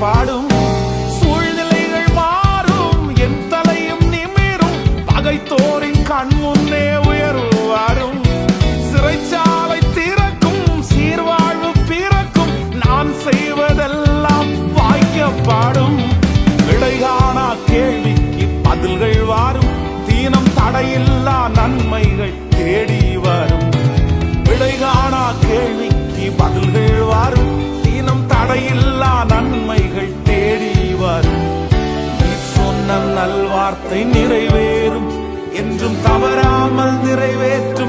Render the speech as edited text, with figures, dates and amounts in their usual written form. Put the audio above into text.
பாடும். சூழ்நிலைகள் மாறும், என் தலையும் நிமிரும், பகைத்தோரின் கண் முன்னே உயர்வு வரும். சிறைச்சாலை திறக்கும், சீர்வாழ்வு பிறக்கும், நான் செய்வதெல்லாம் வாய்க்கப்பாடும். விடைகாணா கேள்விக்கு பதில்கள் வாரும், தீனம் தடையில்லா நன்மைகள் தேடி வரும். விடைகாணா கேள்விக்கு பதில்கள் வாரும், தீனம் தடையில்லா நன்மைகள் தேடி வரும். நீ சொன்ன நல்வார்த்தை நிறைவேறும், என்றும் தவறாமல் நிறைவேற்றும்